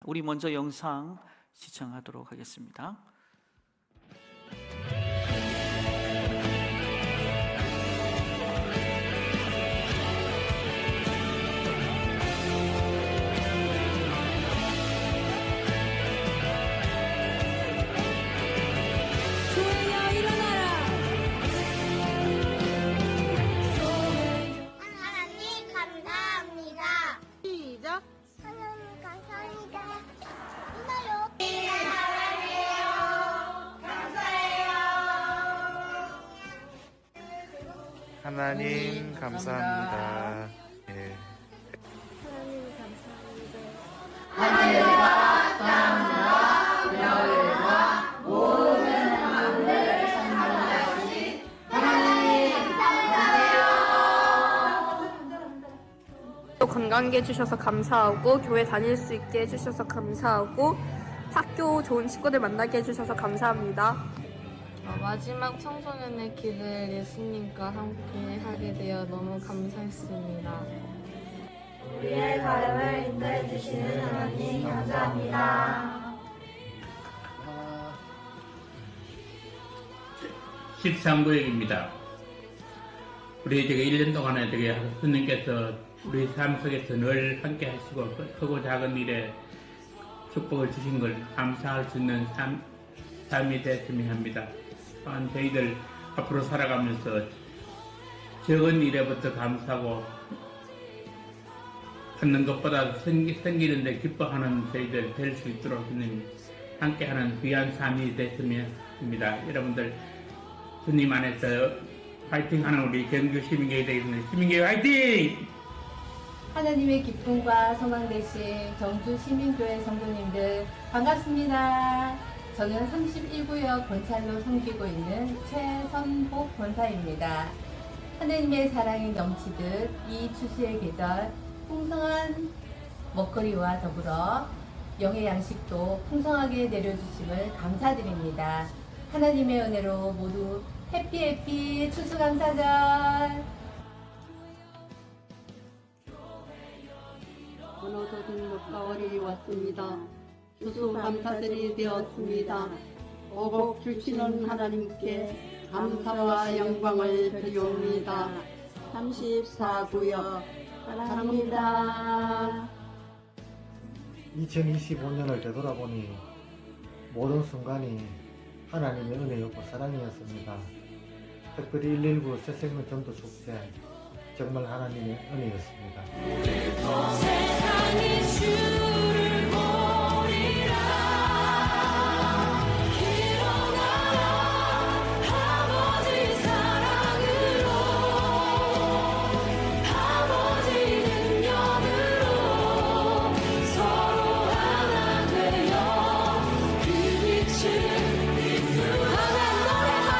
우리 먼저 영상 시청하도록 하겠습니다. 하나님 감사합니다. 시작. 하나님 감사합니다. 하나요. 하나님 감사합니다. 예. 또 건강하게 해주셔서 감사하고, 교회 다닐 수 있게 해주셔서 감사하고, 학교 좋은 친구들 만나게 해주셔서 감사합니다. 마지막 청소년의 길을 예수님과 함께 하게 되어 너무 감사했습니다. 우리의 삶을 인도해 주시는 하나님 감사합니다. 13구역입니다. 우리 1년 동안에 스님께서 우리 삶 속에서 늘 함께 하시고 크고 작은 일에 축복을 주신 걸 감사할 수 있는 삶이 됐으면 합니다. 또한 저희들 앞으로 살아가면서 적은 일에부터 감사하고 받는 것보다 생기는데 기뻐하는 저희들 될 수 있도록 주님 함께하는 귀한 삶이 됐으면 합니다. 여러분들 주님 안에서 파이팅하는 우리 경주 시민교회 되겠습니다. 시민교회 화이팅! 하나님의 기쁨과 소망 되신 경주 시민교회 성도님들 반갑습니다. 저는 31구역 권찰로 섬기고 있는 최선복 권사입니다. 하나님의 사랑이 넘치듯 이 추수의 계절 풍성한 먹거리와 더불어 영의 양식도 풍성하게 내려주심을 감사드립니다. 하나님의 은혜로 모두 해피 추수감사절. 어느덧 먹가을이 왔습니다. 추수감사절이 되었습니다. 오복 주시는 하나님께 감사와 영광을 드리옵니다. 34구역 사랑합니다. 2025년을 되돌아보니 모든 순간이 하나님의 은혜였고 사랑이었습니다. 특별히 119 새생명 전도 축제 정말 하나님의 은혜였습니다. 세상이 주를 보리라. 일어나라 아버지 사랑으로 아버지 능력으로 서로 하나 되어 그 빛을 하나 노래하라.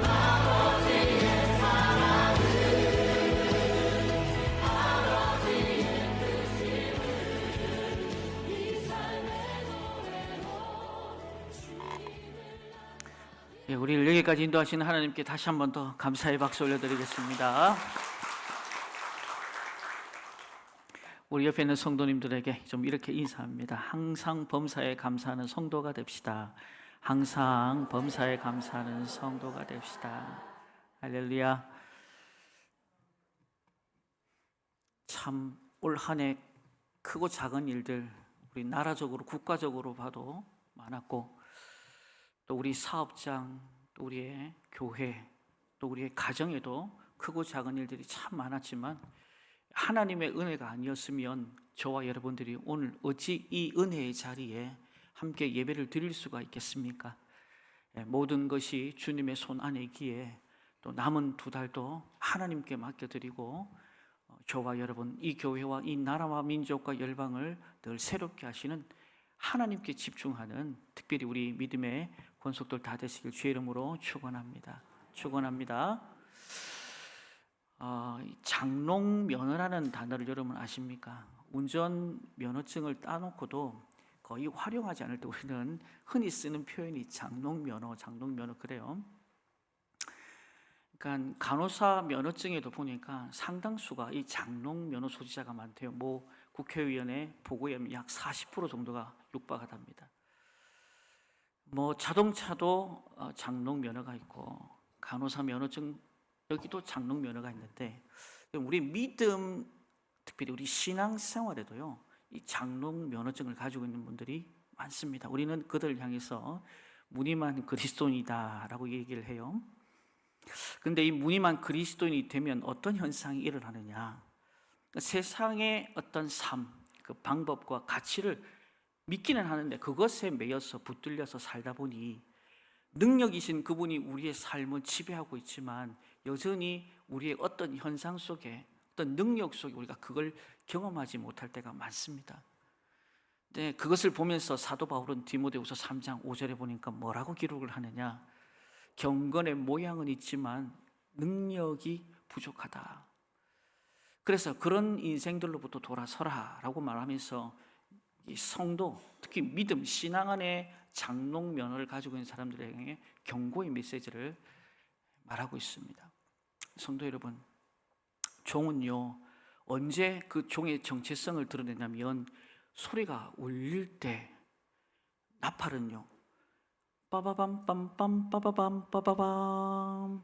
아버지의 예, 우리를 여기까지 인도하시는 하나님께 다시 한 번 더 감사의 박수 올려드리겠습니다. 우리 옆에 있는 성도님들에게 좀 이렇게 인사합니다. 항상 범사에 감사하는 성도가 됩시다. 항상 범사에 감사하는 성도가 됩시다. 할렐루야. 참 올 한 해 크고 작은 일들 우리 나라적으로 국가적으로 봐도 많았고, 또 우리 사업장, 또 우리의 교회, 또 우리의 가정에도 크고 작은 일들이 참 많았지만 하나님의 은혜가 아니었으면 저와 여러분들이 오늘 어찌 이 은혜의 자리에 함께 예배를 드릴 수가 있겠습니까? 모든 것이 주님의 손 안에 있기에 또 남은 두 달도 하나님께 맡겨드리고, 저와 여러분, 이 교회와 이 나라와 민족과 열방을 늘 새롭게 하시는 하나님께 집중하는, 특별히 우리 믿음의 권속들 다 되시길 주의 이름으로 축원합니다. 축원합니다. 장롱면허라는 단어를 여러분 아십니까? 운전 면허증을 따놓고도 거의 활용하지 않을 때 우리는 흔히 쓰는 표현이 장롱면허 그래요. 그러니까 간호사 면허증에도 보니까 상당수가 이 장롱 면허 소지자가 많대요. 뭐 국회의원의 보고에 하면 약 40% 정도가 육박하답니다. 뭐 자동차도 장롱 면허가 있고 간호사 면허증 여기도 장롱 면허가 있는데 우리 믿음 특별히 우리 신앙생활에도요 이 장롱 면허증을 가지고 있는 분들이 많습니다. 우리는 그들을 향해서 무늬만 그리스도인이다라고 얘기를 해요. 그런데 이 무늬만 그리스도인이 되면 어떤 현상이 일어나느냐? 세상의 어떤 삶, 그 방법과 가치를 믿기는 하는데 그것에 매여서 붙들려서 살다 보니 능력이신 그분이 우리의 삶을 지배하고 있지만 여전히 우리의 어떤 현상 속에 어떤 능력 속에 우리가 그걸 경험하지 못할 때가 많습니다. 네, 그것을 보면서 사도 바울은 디모데후서 3장 5절에 보니까 뭐라고 기록을 하느냐? 경건의 모양은 있지만 능력이 부족하다. 그래서 그런 인생들로부터 돌아서라라고 말하면서 이 성도, 특히 믿음, 신앙 안에 장롱 면허를 가지고 있는 사람들에게 경고의 메시지를 말하고 있습니다. 성도 여러분, 종은요 언제 그 종의 정체성을 드러내냐면 소리가 울릴 때, 나팔은요 빠바밤 빰빰 빠바밤 빠바밤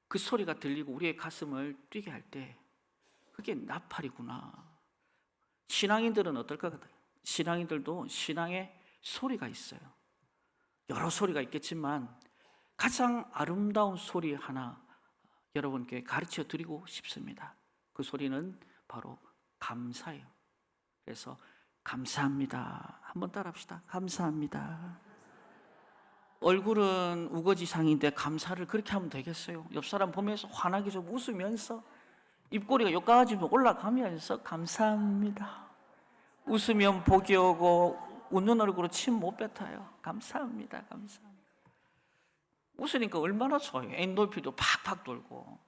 그 소리가 들리고 우리의 가슴을 뛰게 할 때 그게 나팔이구나. 신앙인들은 어떨 것 같아요? 신앙인들도 신앙의 소리가 있어요. 여러 소리가 있겠지만 가장 아름다운 소리 하나 여러분께 가르쳐 드리고 싶습니다. 그 소리는 바로 감사예요. 그래서 감사합니다. 한번 따라합시다. 감사합니다. 얼굴은 우거지상인데 감사를 그렇게 하면 되겠어요? 옆 사람 보면서 환하게 좀 웃으면서 입꼬리가 여기까지 올라가면서 감사합니다. 웃으면 복이 오고 웃는 얼굴로 침 못 뱉어요. 감사합니다. 감사합니다. 웃으니까 얼마나 좋아요. 엔돌핀도 팍팍 돌고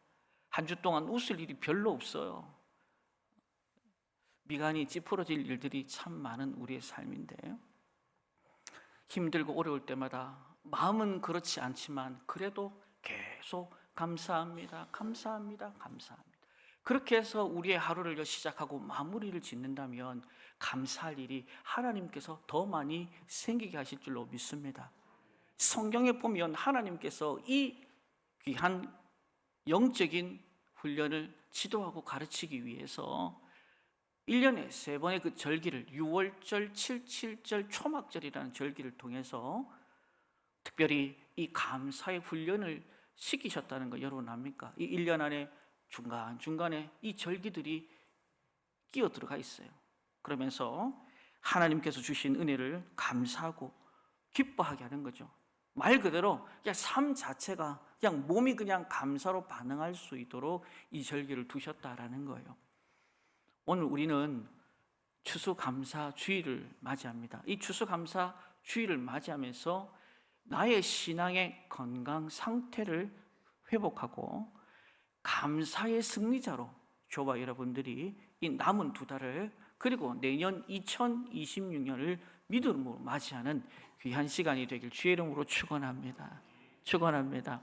한 주 동안 웃을 일이 별로 없어요. 미간이 찌푸러질 일들이 참 많은 우리의 삶인데 힘들고 어려울 때마다 마음은 그렇지 않지만 그래도 계속 감사합니다. 감사합니다. 감사합니다. 그렇게 해서 우리의 하루를 시작하고 마무리를 짓는다면 감사할 일이 하나님께서 더 많이 생기게 하실 줄로 믿습니다. 성경에 보면 하나님께서 이 귀한 영적인 훈련을 지도하고 가르치기 위해서 1년에 3번의 그 절기를 6월절, 77절, 초막절이라는 절기를 통해서 특별히 이 감사의 훈련을 시키셨다는 거 여러분 압니까? 이 1년 안에 중간중간에 이 절기들이 끼어 들어가 있어요. 그러면서 하나님께서 주신 은혜를 감사하고 기뻐하게 하는 거죠. 말 그대로 그냥 삶 자체가 그냥 몸이 그냥 감사로 반응할 수 있도록 이 절기를 두셨다라는 거예요. 오늘 우리는 추수감사주의를 맞이합니다. 이 추수감사주의를 맞이하면서 나의 신앙의 건강 상태를 회복하고 감사의 승리자로 저와 여러분들이 이 남은 2달을 그리고 내년 2026년을 믿음으로 맞이하는 귀한 시간이 되길 주의 이름으로 축원합니다. 축원합니다.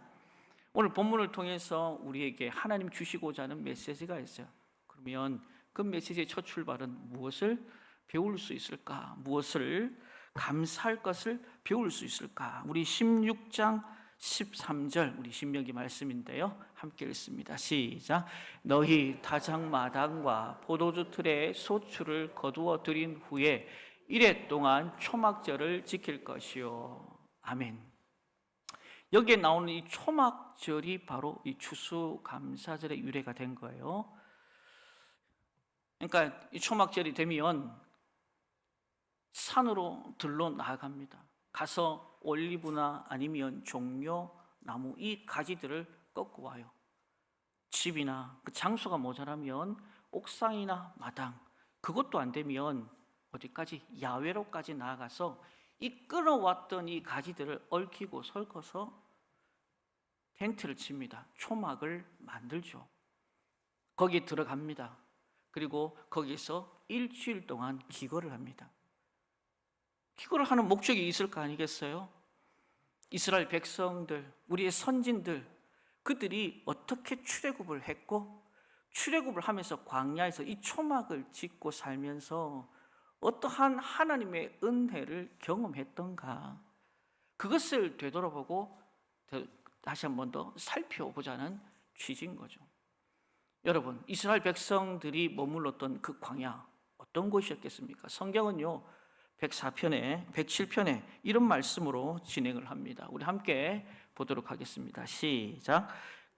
오늘 본문을 통해서 우리에게 하나님 주시고자 하는 메시지가 있어요. 그러면 그 메시지의 첫 출발은 무엇을 배울 수 있을까? 무엇을 감사할 것을 배울 수 있을까? 우리 16장 13절 우리 신명기 말씀인데요. 함께 읽습니다. 시작. 너희 다장마당과 포도주 틀에 소출을 거두어 들인 후에 이래 동안 초막절을 지킬 것이요. 아멘. 여기에 나오는 이 초막절이 바로 이 추수감사절의 유래가 된 거예요. 그러니까 이 초막절이 되면 산으로 들러 나아갑니다. 가서 올리브나 아니면 종려 나무 이 가지들을 꺾고 와요. 집이나 그 장소가 모자라면 옥상이나 마당, 그것도 안 되면 어디까지 야외로까지 나아가서 이 끌어왔던 이 가지들을 얽히고 설커서 텐트를 칩니다. 초막을 만들죠. 거기에 들어갑니다. 그리고 거기서 일주일 동안 기거를 합니다. 기거를 하는 목적이 있을 거 아니겠어요? 이스라엘 백성들, 우리의 선진들, 그들이 어떻게 출애굽을 했고 출애굽을 하면서 광야에서 이 초막을 짓고 살면서 어떠한 하나님의 은혜를 경험했던가, 그것을 되돌아보고 다시 한 번 더 살펴보자는 취지인 거죠. 여러분, 이스라엘 백성들이 머물렀던 그 광야 어떤 곳이었겠습니까? 성경은요 104편에 107편에 이런 말씀으로 진행을 합니다. 우리 함께 보도록 하겠습니다. 시작.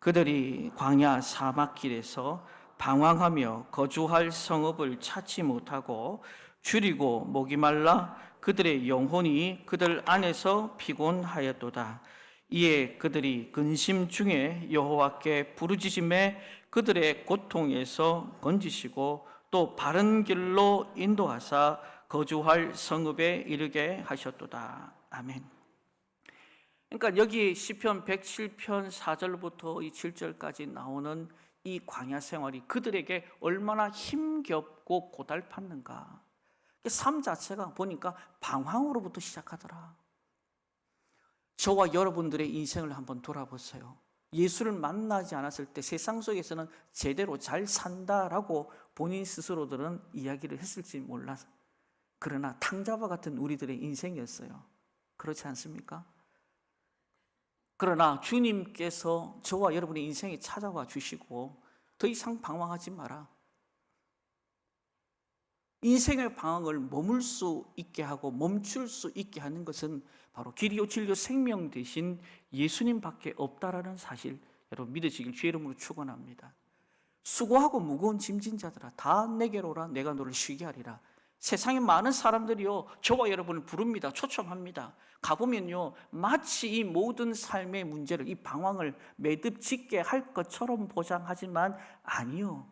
그들이 광야 사막길에서 방황하며 거주할 성읍을 찾지 못하고 줄이고 목이 말라 그들의 영혼이 그들 안에서 피곤하였도다. 이에 그들이 근심 중에 여호와께 부르짖음에 그들의 고통에서 건지시고 또 바른 길로 인도하사 거주할 성읍에 이르게 하셨도다. 아멘. 그러니까 여기 시편 107편 4절부터 이 7절까지 나오는 이 광야 생활이 그들에게 얼마나 힘겹고 고달팠는가. 삶 자체가 보니까 방황으로부터 시작하더라. 저와 여러분들의 인생을 한번 돌아보세요. 예수를 만나지 않았을 때 세상 속에서는 제대로 잘 산다라고 본인 스스로들은 이야기를 했을지 몰라서, 그러나 탕자와 같은 우리들의 인생이었어요. 그렇지 않습니까? 그러나 주님께서 저와 여러분의 인생에 찾아와 주시고 더 이상 방황하지 마라. 인생의 방황을 머물 수 있게 하고 멈출 수 있게 하는 것은 바로 길이요 진리요 생명 되신 예수님밖에 없다라는 사실, 여러분 믿으시길 주의 이름으로 축원합니다. 수고하고 무거운 짐진 자들아 다 내게로 오라, 내가 너를 쉬게 하리라. 세상에 많은 사람들이요 저와 여러분을 부릅니다. 초청합니다. 가보면요 마치 이 모든 삶의 문제를, 이 방황을 매듭 짓게 할 것처럼 보장하지만 아니요,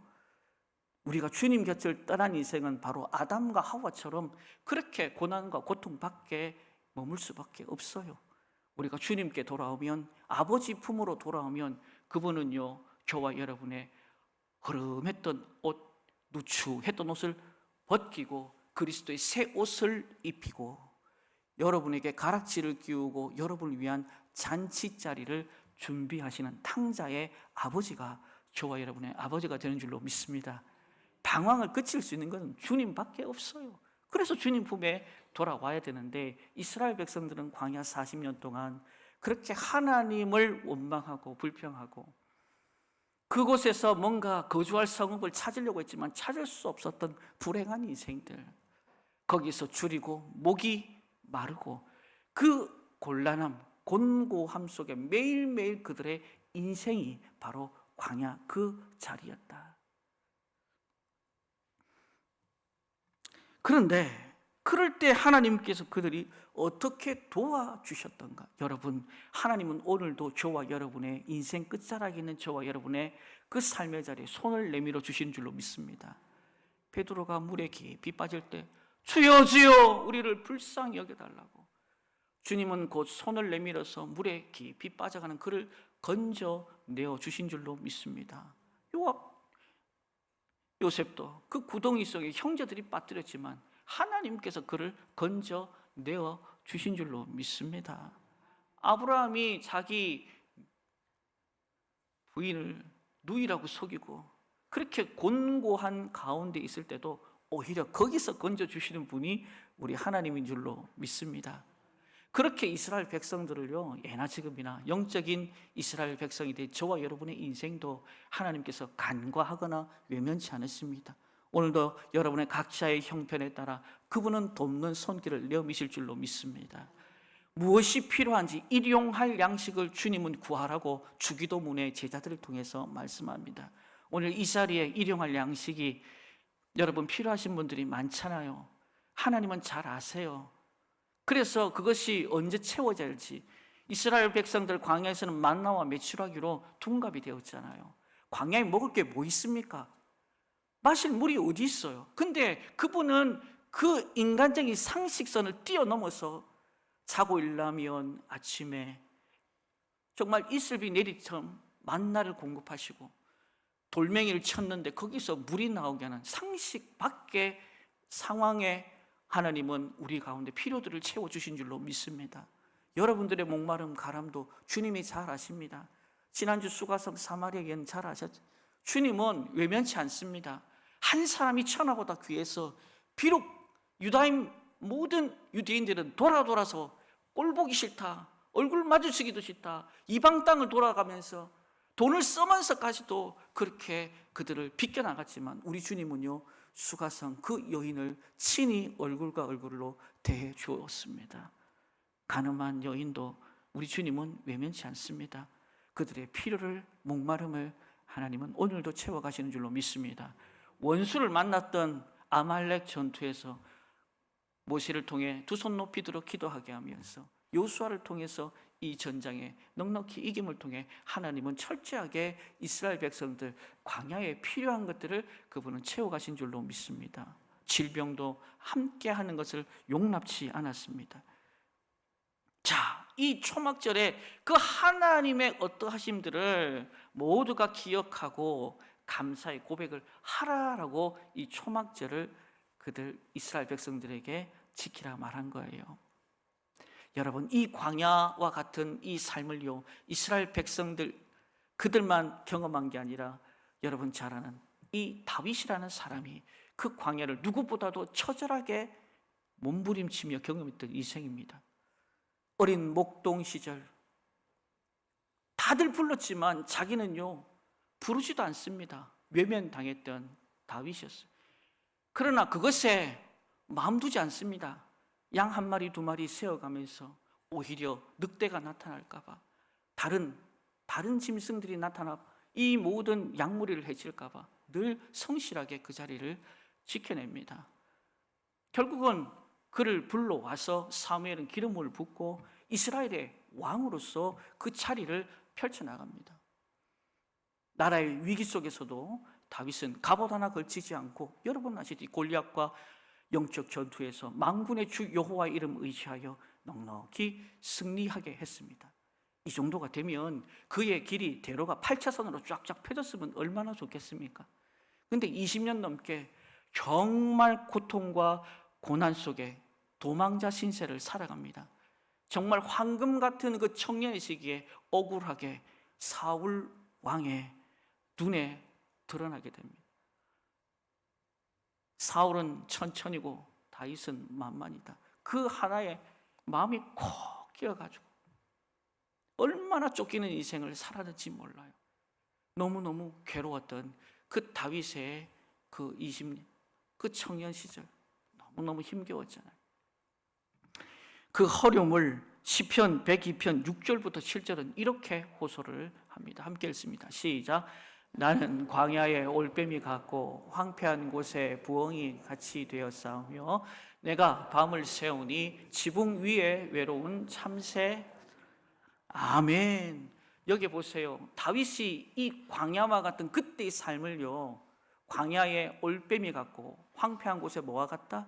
우리가 주님 곁을 떠난 인생은 바로 아담과 하와처럼 그렇게 고난과 고통밖에 머물 수밖에 없어요. 우리가 주님께 돌아오면, 아버지 품으로 돌아오면 그분은요 저와 여러분의 허름했던 옷, 누추했던 옷을 벗기고 그리스도의 새 옷을 입히고 여러분에게 가락지를 끼우고 여러분을 위한 잔치자리를 준비하시는 탕자의 아버지가 저와 여러분의 아버지가 되는 줄로 믿습니다. 방황을 그칠 수 있는 것은 주님밖에 없어요. 그래서 주님 품에 돌아와야 되는데 이스라엘 백성들은 광야 40년 동안 그렇게 하나님을 원망하고 불평하고 그곳에서 뭔가 거주할 성읍을 찾으려고 했지만 찾을 수 없었던 불행한 인생들, 거기서 줄이고 목이 마르고 그 곤란함, 곤고함 속에 매일매일 그들의 인생이 바로 광야 그 자리였다. 그런데 그럴 때 하나님께서 그들이 어떻게 도와주셨던가? 여러분, 하나님은 오늘도 저와 여러분의 인생 끝자락에 있는 저와 여러분의 그 삶의 자리에 손을 내밀어 주신 줄로 믿습니다. 베드로가 물에 깊이 빠질 때 주여 주여 우리를 불쌍히 여겨달라고, 주님은 곧 손을 내밀어서 물에 깊이 빠져가는 그를 건져내어 주신 줄로 믿습니다. 요셉도 그 구덩이 속에 형제들이 빠뜨렸지만 하나님께서 그를 건져내어 주신 줄로 믿습니다. 아브라함이 자기 부인을 누이라고 속이고 그렇게 곤고한 가운데 있을 때도 오히려 거기서 건져주시는 분이 우리 하나님인 줄로 믿습니다. 그렇게 이스라엘 백성들을요 예나 지금이나 영적인 이스라엘 백성이 된 저와 여러분의 인생도 하나님께서 간과하거나 외면치 않으십니다. 오늘도 여러분의 각자의 형편에 따라 그분은 돕는 손길을 내어미실 줄로 믿습니다. 무엇이 필요한지 일용할 양식을 주님은 구하라고 주기도문의 제자들을 통해서 말씀합니다. 오늘 이 자리에 일용할 양식이 여러분 필요하신 분들이 많잖아요. 하나님은 잘 아세요. 그래서 그것이 언제 채워져야 할지, 이스라엘 백성들 광야에서는 만나와 메추라기로 둔갑이 되었잖아요. 광야에 먹을 게 뭐 있습니까? 마실 물이 어디 있어요? 근데 그분은 그 인간적인 상식선을 뛰어넘어서 자고 일어나면 아침에 정말 이슬비 내리처럼 만나를 공급하시고 돌멩이를 쳤는데 거기서 물이 나오게 하는 상식 밖의 상황에 하나님은 우리 가운데 필요들을 채워주신 줄로 믿습니다. 여러분들의 목마름 가람도 주님이 잘 아십니다. 지난주 수가성 사마리아 여인 잘 아셨죠? 주님은 외면치 않습니다. 한 사람이 천하보다 귀해서 비록 유다인 모든 유대인들은 돌아서 꼴보기 싫다, 얼굴 마주치기도 싫다, 이방 땅을 돌아가면서 돈을 써면서까지도 그렇게 그들을 비껴나갔지만 우리 주님은요, 수가성 그 여인을 친히 얼굴과 얼굴로 대해 주었습니다. 가늠한 여인도 우리 주님은 외면치 않습니다. 그들의 필요를, 목마름을 하나님은 오늘도 채워가시는 줄로 믿습니다. 원수를 만났던 아말렉 전투에서 모세를 통해 두 손 높이 들어 기도하게 하면서 요수아를 통해서 이 전장에 넉넉히 이김을 통해 하나님은 철저하게 이스라엘 백성들 광야에 필요한 것들을 그분은 채워가신 줄로 믿습니다. 질병도 함께 하는 것을 용납치 않았습니다. 자, 이 초막절에 그 하나님의 어떠하심들을 모두가 기억하고 감사의 고백을 하라라고 이 초막절을 그들 이스라엘 백성들에게 지키라 말한 거예요. 여러분, 이 광야와 같은 이 삶을요, 이스라엘 백성들 그들만 경험한 게 아니라 여러분 잘 아는 이 다윗이라는 사람이 그 광야를 누구보다도 처절하게 몸부림치며 경험했던 인생입니다. 어린 목동 시절 다들 불렀지만 자기는요 부르지도 않습니다. 외면당했던 다윗이었어요. 그러나 그것에 마음 두지 않습니다. 양 한 마리 두 마리 세어가면서 오히려 늑대가 나타날까 봐, 다른 짐승들이 나타나 이 모든 양무리를 해칠까 봐 늘 성실하게 그 자리를 지켜냅니다. 결국은 그를 불러와서 사무엘은 기름을 붓고 이스라엘의 왕으로서 그 자리를 펼쳐나갑니다. 나라의 위기 속에서도 다윗은 갑옷 하나 걸치지 않고 여러분 아시듯이 골리앗과 영적 전투에서 만군의 주 여호와의 이름 의지하여 넉넉히 승리하게 했습니다. 이 정도가 되면 그의 길이 대로가 8차선으로 쫙쫙 펴졌으면 얼마나 좋겠습니까? 그런데 20년 넘게 정말 고통과 고난 속에 도망자 신세를 살아갑니다. 정말 황금 같은 그 청년의 시기에 억울하게 사울 왕의 눈에 드러나게 됩니다. 사울은 천천히고 다윗은 만만이다. 그 하나에 마음이 콕 끼어가지고 얼마나 쫓기는 인생을 살았는지 몰라요. 너무너무 괴로웠던 그 다윗의 그 20년, 그 청년 시절 너무너무 힘겨웠잖아요. 그 허름을 시편 102편 6절부터 7절은 이렇게 호소를 합니다. 함께 읽습니다. 시작. 나는 광야에 올빼미 같고 황폐한 곳에 부엉이 같이 되었사오며 내가 밤을 새우니 지붕 위에 외로운 참새. 아멘. 여기 보세요. 다윗이 이 광야와 같은 그때의 삶을요, 광야에 올빼미 같고 황폐한 곳에 뭐와 같다?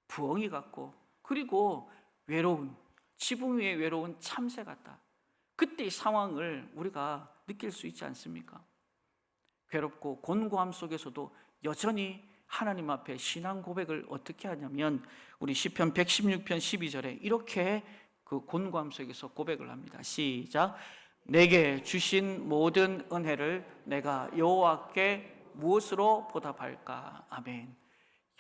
부엉이 같고, 그리고 외로운, 지붕 위에 외로운 참새 같다. 그때의 상황을 우리가 느낄 수 있지 않습니까? 괴롭고 곤고함 속에서도 여전히 하나님 앞에 신앙 고백을 어떻게 하냐면 우리 시편 116편 12절에 이렇게 그 곤고함 속에서 고백을 합니다. 시작. 내게 주신 모든 은혜를 내가 여호와께 무엇으로 보답할까? 아멘.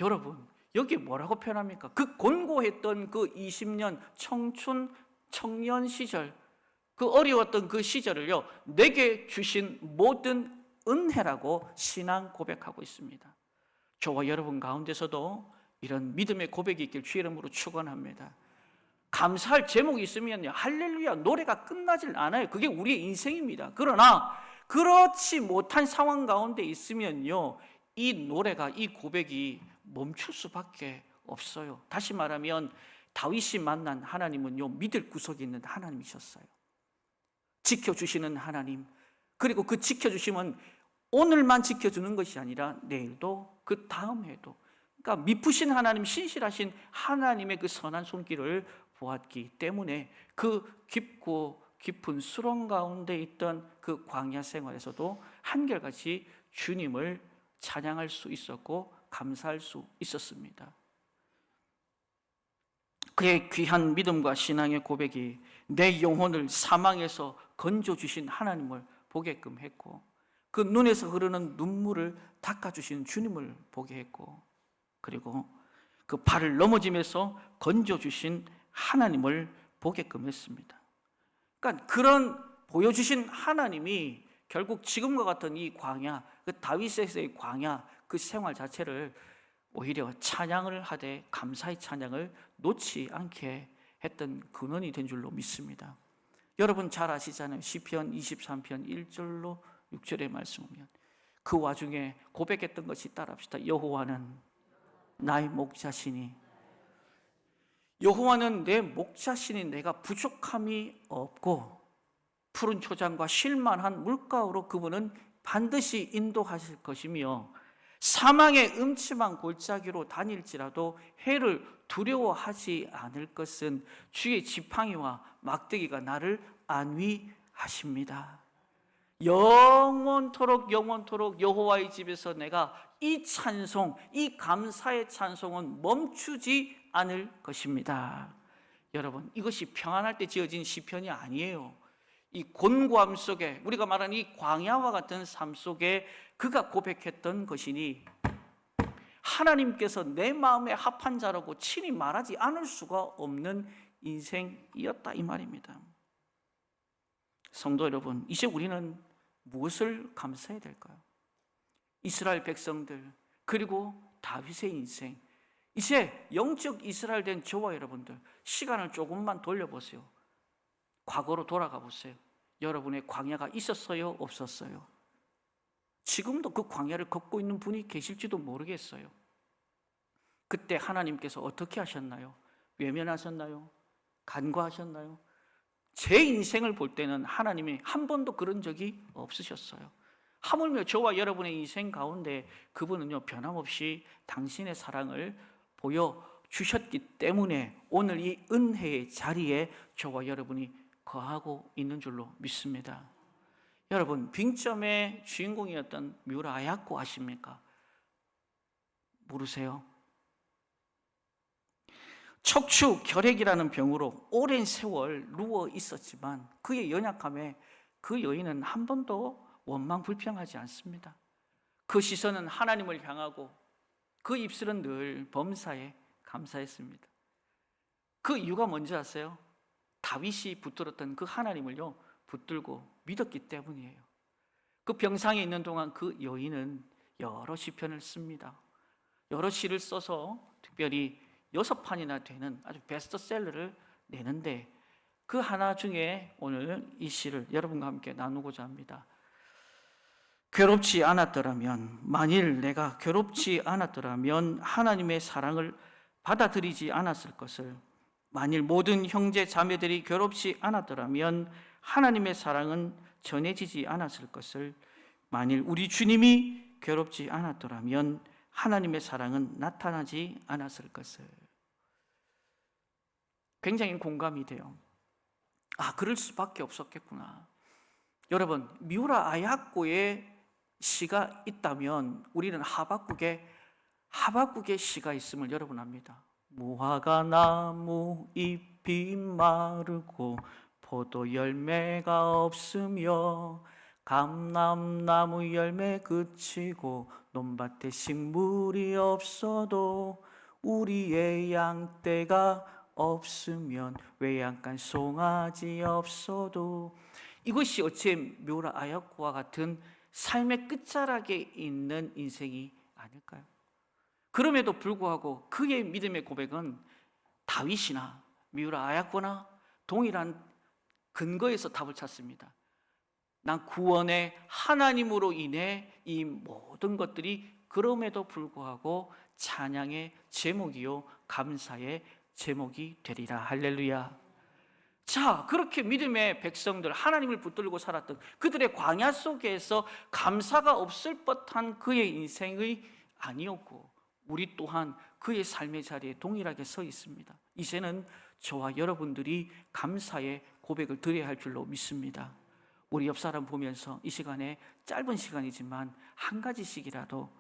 여러분, 여기 뭐라고 표현합니까? 그 곤고했던 그 20년 청춘 청년 시절, 그 어려웠던 그 시절을요, 내게 주신 모든 은혜라고 신앙 고백하고 있습니다. 저와 여러분 가운데서도 이런 믿음의 고백이 있길 주의 이름으로 축원합니다. 감사할 제목이 있으면요, 할렐루야 노래가 끝나질 않아요. 그게 우리의 인생입니다. 그러나 그렇지 못한 상황 가운데 있으면요, 이 노래가, 이 고백이 멈출 수밖에 없어요. 다시 말하면 다윗이 만난 하나님은요, 믿을 구석이 있는 하나님이셨어요. 지켜주시는 하나님, 그리고 그 지켜주심은 오늘만 지켜주는 것이 아니라 내일도 그 다음 해도, 그러니까 미쁘신 하나님, 신실하신 하나님의 그 선한 손길을 보았기 때문에 그 깊고 깊은 수렁 가운데 있던 그 광야 생활에서도 한결같이 주님을 찬양할 수 있었고 감사할 수 있었습니다. 그의 귀한 믿음과 신앙의 고백이 내 영혼을 사망에서 건져주신 하나님을 보게끔 했고, 그 눈에서 흐르는 눈물을 닦아주신 주님을 보게 했고, 그리고 그 발을 넘어지면서 건져주신 하나님을 보게끔 했습니다. 그러니까 그런 보여주신 하나님이 결국 지금과 같은 이 광야, 그 다윗에서의 광야, 그 생활 자체를 오히려 찬양을 하되 감사의 찬양을 놓지 않게 했던 근원이 된 줄로 믿습니다. 여러분 잘 아시잖아요. 시편 23편 1절로 6절의 말씀 보면 그 와중에 고백했던 것이 따라합시다. 여호와는 나의 목자시니, 여호와는 내 목자시니 내가 부족함이 없고 푸른 초장과 쉴만한 물가로 그분은 반드시 인도하실 것이며 사망의 음침한 골짜기로 다닐지라도 해를 두려워하지 않을 것은 주의 지팡이와 막대기가 나를 안위하십니다. 영원토록 여호와의 집에서 내가 이 찬송, 이 감사의 찬송은 멈추지 않을 것입니다. 여러분, 이것이 평안할 때 지어진 시편이 아니에요. 이 곤고함 속에, 우리가 말하는 이 광야와 같은 삶 속에 그가 고백했던 것이니 하나님께서 내 마음에 합한 자라고 친히 말하지 않을 수가 없는 인생이었다 이 말입니다. 성도 여러분, 이제 우리는 무엇을 감사해야 될까요? 이스라엘 백성들, 그리고 다윗의 인생, 이제 영적 이스라엘 된 저와 여러분들, 시간을 조금만 돌려보세요. 과거로 돌아가 보세요. 여러분의 광야가 있었어요? 없었어요? 지금도 그 광야를 걷고 있는 분이 계실지도 모르겠어요. 그때 하나님께서 어떻게 하셨나요? 외면하셨나요? 간과하셨나요? 제 인생을 볼 때는 하나님이 한 번도 그런 적이 없으셨어요. 하물며 저와 여러분의 인생 가운데 그분은요, 변함없이 당신의 사랑을 보여주셨기 때문에 오늘 이 은혜의 자리에 저와 여러분이 거하고 있는 줄로 믿습니다. 여러분, 빙점의 주인공이었던 뮤라 아야코 아십니까? 모르세요? 척추 결핵이라는 병으로 오랜 세월 누워 있었지만 그의 연약함에 그 여인은 한 번도 원망 불평하지 않습니다. 그 시선은 하나님을 향하고 그 입술은 늘 범사에 감사했습니다. 그 이유가 뭔지 아세요? 다윗이 붙들었던 그 하나님을요, 붙들고 믿었기 때문이에요. 그 병상에 있는 동안 그 여인은 여러 시편을 씁니다. 여러 시를 써서 특별히 6판이나 되는 아주 베스트셀러를 내는데 그 하나 중에 오늘 이 시를 여러분과 함께 나누고자 합니다. 괴롭지 않았더라면, 만일 내가 괴롭지 않았더라면 하나님의 사랑을 받아들이지 않았을 것을, 만일 모든 형제 자매들이 괴롭지 않았더라면 하나님의 사랑은 전해지지 않았을 것을, 만일 우리 주님이 괴롭지 않았더라면 하나님의 사랑은 나타나지 않았을 것을. 굉장히 공감이 돼요. 아, 그럴 수밖에 없었겠구나. 여러분, 뮤라 아야코의 시가 있다면 우리는 하박국의 시가 있음을 여러분 압니다. 무화과 나무 잎이 마르고 포도 열매가 없으며 감람나무 열매 그치고 논밭에 식물이 없어도 우리의 양떼가 없으면 외양간 송아지 없어도. 이것이 어찌 묘라 아야코와 같은 삶의 끝자락에 있는 인생이 아닐까요? 그럼에도 불구하고 그의 믿음의 고백은 다윗이나 뮤라 아야코나 동일한 근거에서 답을 찾습니다. 난 구원의 하나님으로 인해 이 모든 것들이 그럼에도 불구하고 찬양의 제목이요 감사의 제목이 되리라. 할렐루야. 자, 그렇게 믿음의 백성들, 하나님을 붙들고 살았던 그들의 광야 속에서 감사가 없을 법한 그의 인생의 아니었고 우리 또한 그의 삶의 자리에 동일하게 서 있습니다. 이제는 저와 여러분들이 감사의 고백을 드려야 할 줄로 믿습니다. 우리 옆 사람 보면서 이 시간에 짧은 시간이지만 한 가지씩이라도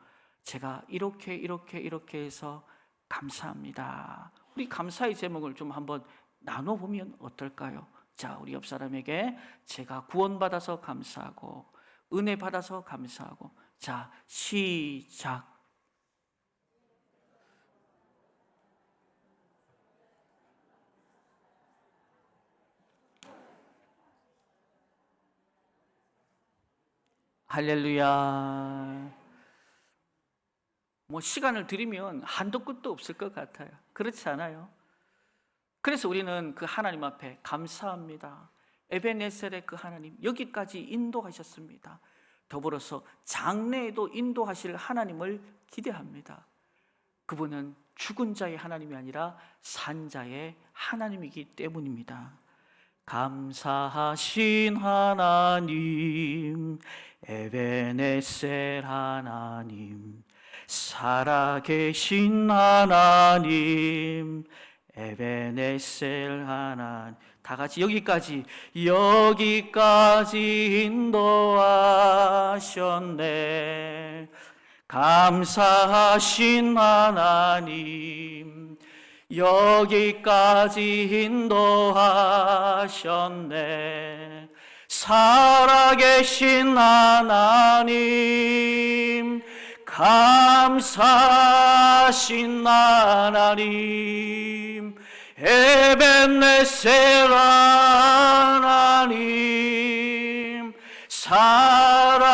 제가 이렇게 해서 감사합니다. 우리 감사의 제목을 좀 한번 나눠보면 어떨까요? 자, 우리 옆 사람에게 제가 구원받아서 감사하고 은혜 받아서 감사하고. 자, 시작. 할렐루야. 뭐 시간을 들이면 한도 끝도 없을 것 같아요. 그렇지 않아요? 그래서 우리는 그 하나님 앞에 감사합니다. 에베네셀의 그 하나님, 여기까지 인도하셨습니다. 더불어서 장래에도 인도하실 하나님을 기대합니다. 그분은 죽은 자의 하나님이 아니라 산 자의 하나님이기 때문입니다. 감사하신 하나님, 에베네셀 하나님, 살아계신 하나님, 에베네셀 하나님. 다 같이 여기까지 인도하셨네. 감사하신 하나님, 여기까지 인도하셨네. 살아계신 하나님, 감사하신 하나님, 에벤네셀 하나님, 살아계신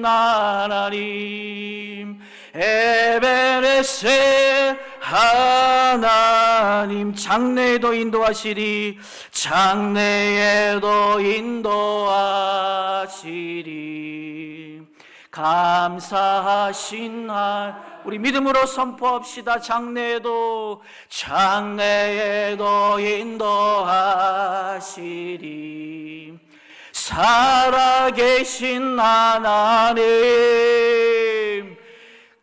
하나님, 에벤네셀 하나님. 장래에도 인도하시리, 장래에도 인도하시리. 감사하신 하나님, 우리 믿음으로 선포합시다. 장래에도 인도하시리. 살아계신 하나님,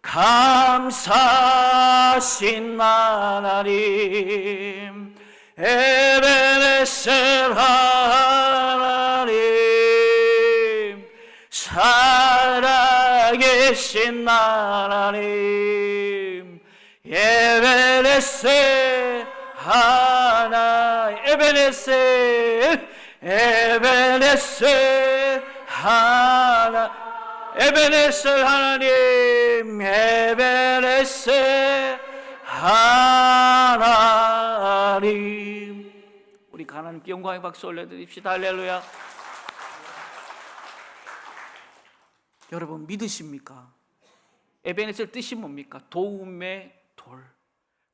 감사하신 하나님, 에베네셀 하나님, 살아계신 하나님, 에베네셀 하나님, 에베네셀 하나님, 에베네셀 하나님, 에베네셀 하나님. 우리 하나님께 영광의 박수 올려드립시다. 할렐루야. 여러분 믿으십니까? 에베네셀 뜻이 뭡니까? 도움의 돌.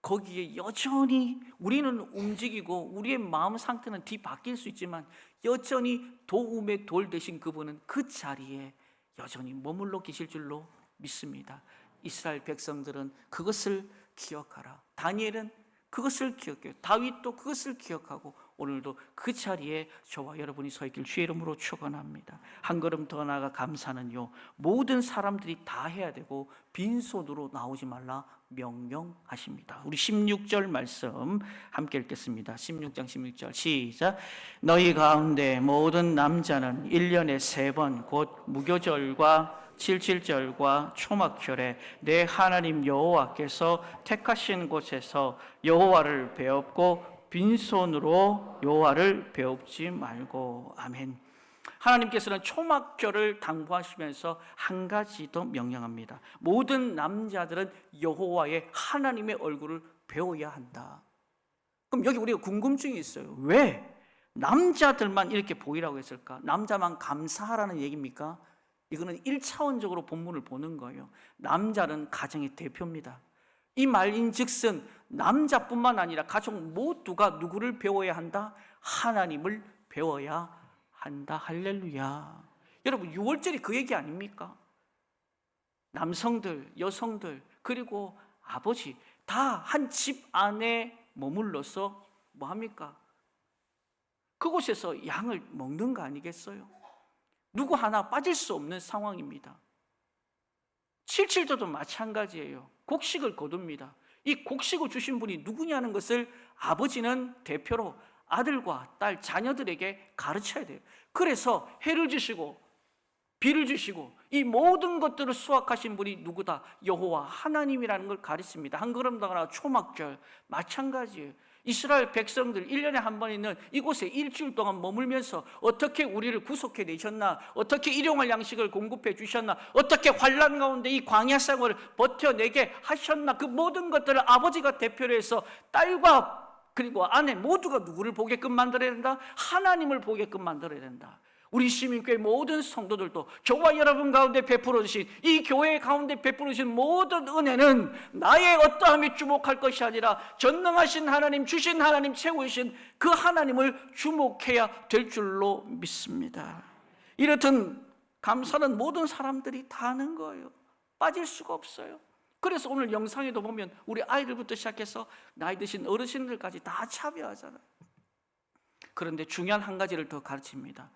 거기에 여전히 우리는 움직이고 우리의 마음 상태는 뒤바뀔 수 있지만 여전히 도움의 돌 되신 그분은 그 자리에 여전히 머물러 계실 줄로 믿습니다. 이스라엘 백성들은 그것을 기억하라. 다니엘은 그것을 기억해요. 다윗도 그것을 기억하고 오늘도 그 자리에 저와 여러분이 서 있길 주의 이름으로 축원합니다. 한 걸음 더 나아가 감사는요, 모든 사람들이 다 해야 되고 빈손으로 나오지 말라 명령하십니다. 우리 16절 말씀 함께 읽겠습니다. 16장 16절 시작. 너희 가운데 모든 남자는 1년에 3번 곧 무교절과 칠칠절과 초막절에 내 하나님 여호와께서 택하신 곳에서 여호와를 배웁고 빈손으로 여호와를 배웁지 말고. 아멘. 하나님께서는 초막절을 당부하시면서 한 가지 더 명령합니다. 모든 남자들은 여호와의 하나님의 얼굴을 배워야 한다. 그럼 여기 우리가 궁금증이 있어요. 왜 남자들만 이렇게 보이라고 했을까? 남자만 감사하라는 얘기입니까? 이거는 1차원적으로 본문을 보는 거예요. 남자는 가정의 대표입니다. 이 말인즉슨 남자뿐만 아니라 가족 모두가 누구를 배워야 한다? 하나님을 배워야 한다. 할렐루야. 여러분 6월절이 그 얘기 아닙니까? 남성들, 여성들, 그리고 아버지 다 한 집 안에 머물러서 뭐 합니까? 그곳에서 양을 먹는 거 아니겠어요? 누구 하나 빠질 수 없는 상황입니다. 칠칠절도 마찬가지예요. 곡식을 거둡니다. 이 곡식을 주신 분이 누구냐는 것을 아버지는 대표로 아들과 딸, 자녀들에게 가르쳐야 돼요. 그래서 해를 주시고 비를 주시고 이 모든 것들을 수확하신 분이 누구다? 여호와 하나님이라는 걸 가르칩니다. 한 걸음 더 나아가 초막절 마찬가지예요. 이스라엘 백성들 1년에 한 번 있는 이곳에 일주일 동안 머물면서 어떻게 우리를 구속해 내셨나, 어떻게 일용할 양식을 공급해 주셨나, 어떻게 환난 가운데 이 광야 생활을 버텨내게 하셨나, 그 모든 것들을 아버지가 대표로 해서 딸과 그리고 아내 모두가 누구를 보게끔 만들어야 된다? 하나님을 보게끔 만들어야 된다. 우리 시민교회 모든 성도들도 저와 여러분 가운데 베풀어 주신, 이 교회 가운데 베풀어 주신 모든 은혜는 나의 어떠함에 주목할 것이 아니라 전능하신 하나님, 주신 하나님, 채우신 그 하나님을 주목해야 될 줄로 믿습니다. 이렇든 감사는 모든 사람들이 다 하는 거예요. 빠질 수가 없어요. 그래서 오늘 영상에도 보면 우리 아이들부터 시작해서 나이 드신 어르신들까지 다 참여하잖아요. 그런데 중요한 한 가지를 더 가르칩니다.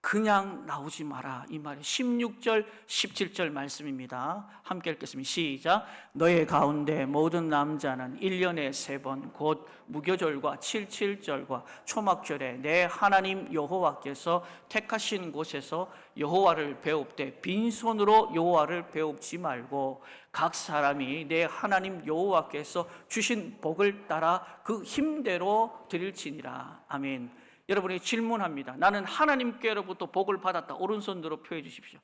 그냥 나오지 마라, 이 말이 16절 17절 말씀입니다. 함께 읽겠습니다. 시작. 너의 가운데 모든 남자는 1년에 3번 곧 무교절과 77절과 초막절에 내 하나님 여호와께서 택하신 곳에서 여호와를 배웁되 빈손으로 여호와를 배웁지 말고 각 사람이 내 하나님 여호와께서 주신 복을 따라 그 힘대로 드릴지니라. 아멘. 여러분이 질문합니다. 나는 하나님께로부터 복을 받았다. 오른손으로 표해 주십시오.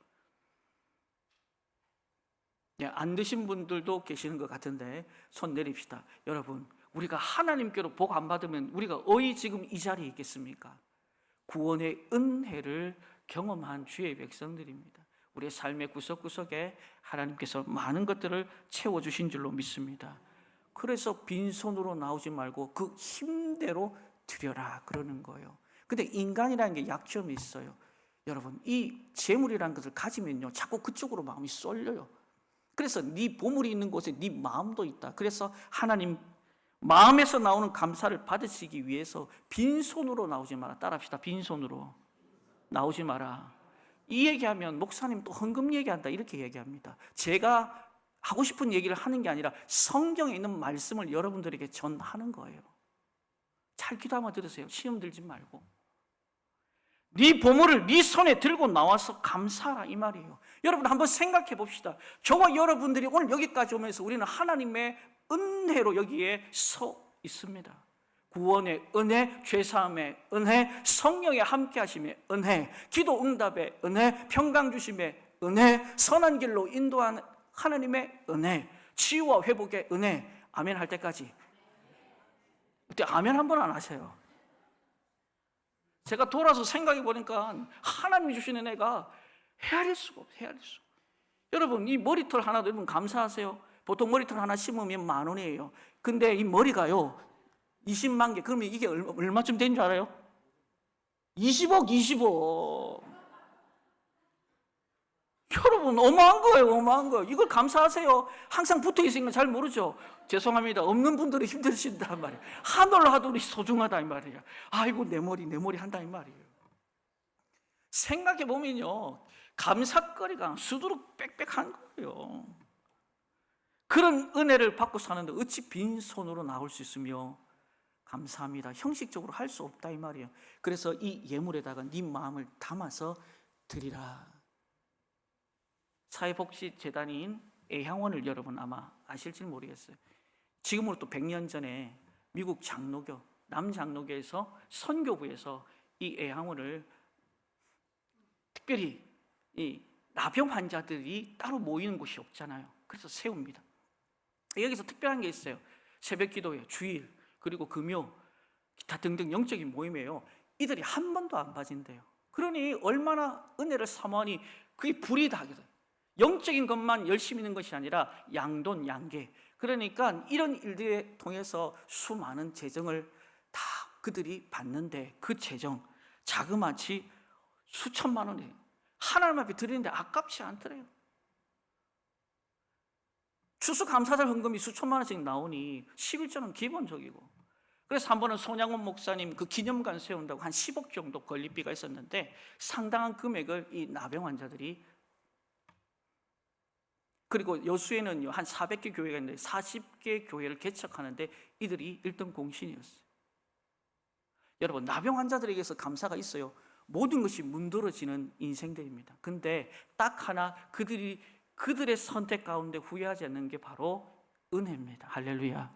안 드신 분들도 계시는 것 같은데 손 내립시다. 여러분, 우리가 하나님께로 복 안 받으면 우리가 어이 지금 이 자리에 있겠습니까? 구원의 은혜를 경험한 주의 백성들입니다. 우리의 삶의 구석구석에 하나님께서 많은 것들을 채워주신 줄로 믿습니다. 그래서 빈손으로 나오지 말고 그 힘대로 드려라 그러는 거예요. 근데 인간이라는 게 약점이 있어요. 여러분, 이 재물이라는 것을 가지면요 자꾸 그쪽으로 마음이 쏠려요. 그래서 네 보물이 있는 곳에 네 마음도 있다. 그래서 하나님 마음에서 나오는 감사를 받으시기 위해서 빈손으로 나오지 마라. 따라합시다. 빈손으로 나오지 마라. 이 얘기하면 목사님 또 헌금 얘기한다 이렇게 얘기합니다. 제가 하고 싶은 얘기를 하는 게 아니라 성경에 있는 말씀을 여러분들에게 전하는 거예요. 잘 귀 담아 들으세요. 시험 들지 말고. 네 보물을 네 손에 들고 나와서 감사하라 이 말이에요. 여러분 한번 생각해 봅시다. 저와 여러분들이 오늘 여기까지 오면서 우리는 하나님의 은혜로 여기에 서 있습니다. 구원의 은혜, 죄사함의 은혜, 성령의 함께하심의 은혜, 기도 응답의 은혜, 평강 주심의 은혜, 선한 길로 인도하는 하나님의 은혜, 치유와 회복의 은혜. 아멘 할 때까지. 그때 아멘 한 번 안 하세요. 제가 돌아서 생각해 보니까 하나님이 주시는 은혜가 헤아릴 수가 없어요. 헤아릴 수가. 여러분 이 머리털 하나도 여러분 감사하세요. 보통 머리털 하나 심으면 10,000원이에요. 근데 이 머리가요 20만 개. 그러면 이게 얼마쯤 된 줄 알아요? 20억, 20억. 여러분 어마한 거예요. 어마한 거예요. 이걸 감사하세요. 항상 붙어 있으니까 잘 모르죠. 죄송합니다. 없는 분들이 힘드신단 말이에요. 하늘로 하더니 소중하다 이 말이에요. 아이고 내 머리 한다 이 말이에요. 생각해 보면요 감사거리가 수두룩 빽빽한 거예요. 그런 은혜를 받고 사는데 어찌 빈손으로 나올 수 있으며 감사합니다. 형식적으로 할 수 없다 이 말이에요. 그래서 이 예물에다가 네 마음을 담아서 드리라. 사회복지재단인 애향원을 여러분 아마 아실지 모르겠어요. 지금으로부터 100년 전에 미국 장로교, 남장로교에서 선교부에서 이 애향원을 특별히 이 나병 환자들이 따로 모이는 곳이 없잖아요. 그래서 세웁니다. 여기서 특별한 게 있어요. 새벽 기도회, 주일, 그리고 금요, 기타 등등 영적인 모임이에요. 이들이 한 번도 안 빠진대요. 그러니 얼마나 은혜를 사모하니 그게 불이 다게 돼요. 영적인 것만 열심히 있는 것이 아니라 양돈, 양계. 그러니까 이런 일들에 통해서 수많은 재정을 다 그들이 받는데 그 재정 자그마치 수천만 원이에요. 하나님 앞에 드리는데 아깝지 않더래요. 추수감사절 헌금이 수천만 원씩 나오니 11조는 기본적이고, 그래서 한 번은 손양원 목사님 그 기념관 세운다고 한 10억 정도 건립비가 있었는데 상당한 금액을 이 나병 환자들이, 그리고 여수에는 한 400개 교회가 있는데 40개 교회를 개척하는데 이들이 1등 공신이었어요. 여러분 나병 환자들에게서 감사가 있어요. 모든 것이 문드러지는 인생들입니다. 근데 딱 하나 그들의 선택 가운데 후회하지 않는 게 바로 은혜입니다. 할렐루야.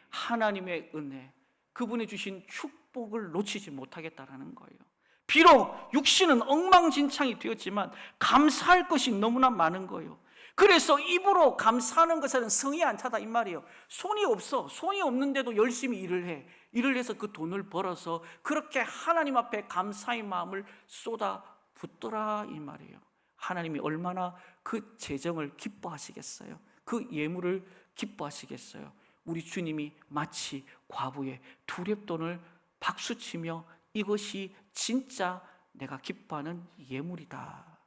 하나님의 은혜. 그분이 주신 축복을 놓치지 못하겠다라는 거예요. 비록 육신은 엉망진창이 되었지만 감사할 것이 너무나 많은 거예요. 그래서 입으로 감사하는 것은 성이 안 차다 이 말이에요. 손이 없어. 손이 없는데도 열심히 일을 해. 일을 해서 그 돈을 벌어서 그렇게 하나님 앞에 감사의 마음을 쏟아 붓더라 이 말이에요. 하나님이 얼마나 그 재정을 기뻐하시겠어요? 그 예물을 기뻐하시겠어요? 우리 주님이 마치 과부의 두 렙돈을 박수치며 이것이 진짜 내가 기뻐하는 예물이다.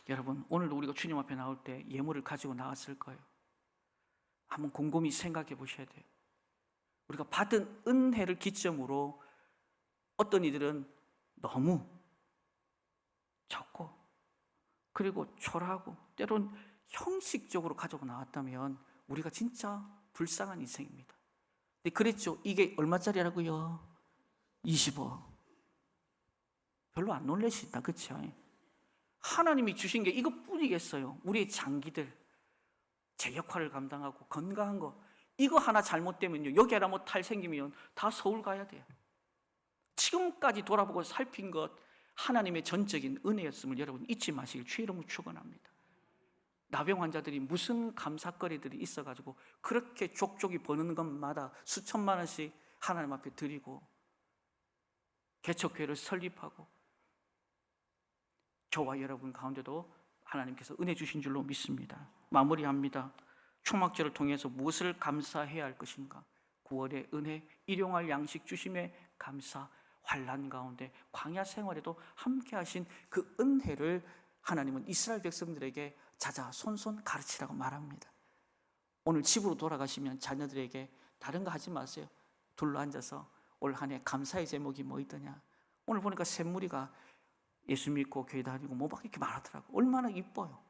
여러분, 오늘도 우리가 주님 앞에 나올 때 예물을 가지고 나왔을 거예요. 한번 곰곰이 생각해 보셔야 돼요. 우리가 받은 은혜를 기점으로 어떤 이들은 너무 적고 그리고 초라하고 때론 형식적으로 가지고 나왔다면 우리가 진짜 불쌍한 인생입니다. 근데 그랬죠. 이게 얼마짜리라고요? 20억. 별로 안 놀라시다, 그렇죠? 하나님이 주신 게 이것뿐이겠어요. 우리의 장기들, 제 역할을 감당하고 건강한 거, 이거 하나 잘못되면요, 여기 하나 뭐 탈 생기면 다 서울 가야 돼요. 지금까지 돌아보고 살핀 것 하나님의 전적인 은혜였음을 여러분 잊지 마시길 주의 이름으로 축원합니다. 나병 환자들이 무슨 감사거리들이 있어가지고 그렇게 족족이 버는 것마다 수천만 원씩 하나님 앞에 드리고 개척교회를 설립하고 저와 여러분 가운데도 하나님께서 은혜 주신 줄로 믿습니다. 마무리합니다. 초막절을 통해서 무엇을 감사해야 할 것인가? 9월의 은혜, 일용할 양식 주심에 감사, 환난 가운데 광야 생활에도 함께 하신 그 은혜를 하나님은 이스라엘 백성들에게 자자손손 가르치라고 말합니다. 오늘 집으로 돌아가시면 자녀들에게 다른 거 하지 마세요. 둘러앉아서 올 한 해 감사의 제목이 뭐 있더냐. 오늘 보니까 샘무리가 예수 믿고 교회 다니고 뭐 막 이렇게 말하더라고. 얼마나 이뻐요.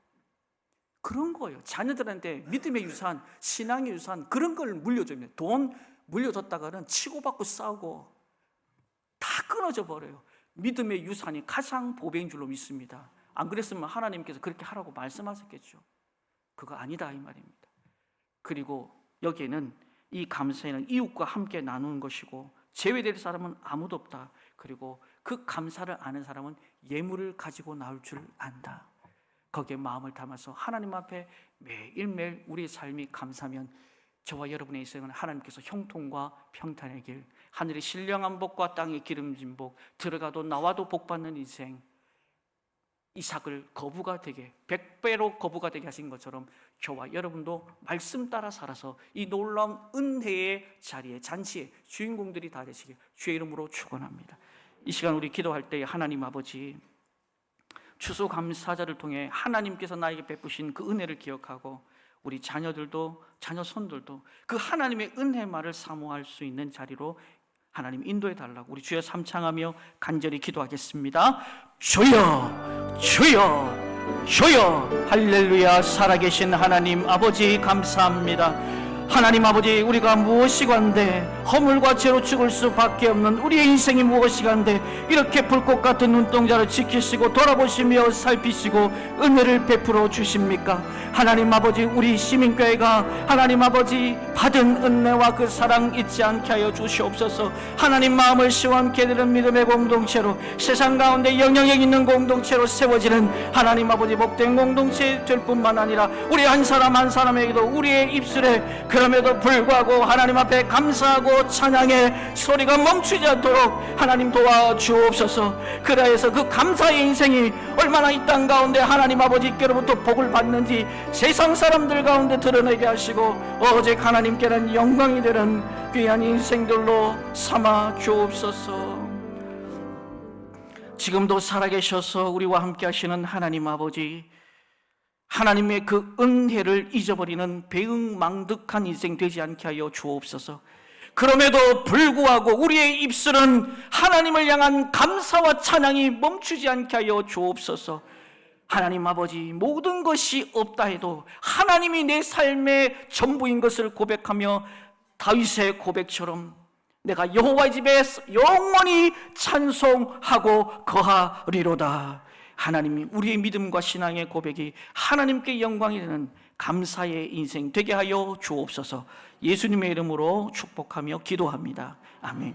그런 거예요. 자녀들한테 믿음의 유산, 신앙의 유산, 그런 걸 물려줍니다. 돈 물려줬다가는 치고받고 싸우고 다 끊어져 버려요. 믿음의 유산이 가장 보배인 줄로 믿습니다. 안 그랬으면 하나님께서 그렇게 하라고 말씀하셨겠죠. 그거 아니다 이 말입니다. 그리고 여기에는 이 감사에는 이웃과 함께 나누는 것이고 제외될 사람은 아무도 없다. 그리고 그 감사를 아는 사람은 예물을 가지고 나올 줄 안다. 거기에 마음을 담아서 하나님 앞에 매일매일 우리의 삶이 감사하면 저와 여러분의 인생은 하나님께서 형통과 평탄의 길, 하늘의 신령한 복과 땅의 기름진 복, 들어가도 나와도 복받는 인생, 이삭을 거부가 되게 100배로 거부가 되게 하신 것처럼 저와 여러분도 말씀 따라 살아서 이 놀라운 은혜의 자리에 잔치의 주인공들이 다 되시길 주의 이름으로 축원합니다. 이 시간 우리 기도할 때 하나님 아버지, 추수감사절을 통해 하나님께서 나에게 베푸신 그 은혜를 기억하고 우리 자녀들도 자녀 손들도 그 하나님의 은혜만을 사모할 수 있는 자리로 하나님 인도해 달라고 우리 주여 삼창하며 간절히 기도하겠습니다. 주여 주여 주여. 할렐루야. 살아계신 하나님 아버지 감사합니다. 하나님 아버지, 우리가 무엇이간데 허물과 죄로 죽을 수밖에 없는 우리의 인생이 무엇이간데 이렇게 불꽃 같은 눈동자를 지키시고 돌아보시며 살피시고 은혜를 베풀어 주십니까? 하나님 아버지, 우리 시민교회가 하나님 아버지 받은 은혜와 그 사랑 잊지 않게 하여 주시옵소서. 하나님 마음을 시원케 드는 믿음의 공동체로 세상 가운데 영향력 있는 공동체로 세워지는 하나님 아버지 복된 공동체 될 뿐만 아니라 우리 한 사람 한 사람에게도 우리의 입술에 그럼에도 불구하고 하나님 앞에 감사하고 찬양의 소리가 멈추지 않도록 하나님 도와주옵소서. 그라해서 그 감사의 인생이 얼마나 이 땅 가운데 하나님 아버지께로부터 복을 받는지 세상 사람들 가운데 드러내게 하시고 오직 하나님께는 영광이 되는 귀한 인생들로 삼아 주옵소서. 지금도 살아계셔서 우리와 함께 하시는 하나님 아버지, 하나님의 그 은혜를 잊어버리는 배은망덕한 인생 되지 않게 하여 주옵소서. 그럼에도 불구하고 우리의 입술은 하나님을 향한 감사와 찬양이 멈추지 않게 하여 주옵소서. 하나님 아버지, 모든 것이 없다 해도 하나님이 내 삶의 전부인 것을 고백하며 다윗의 고백처럼 내가 여호와의 집에 영원히 찬송하고 거하리로다. 하나님이 우리의 믿음과 신앙의 고백이 하나님께 영광이 되는 감사의 인생 되게 하여 주옵소서. 예수님의 이름으로 축복하며 기도합니다. 아멘.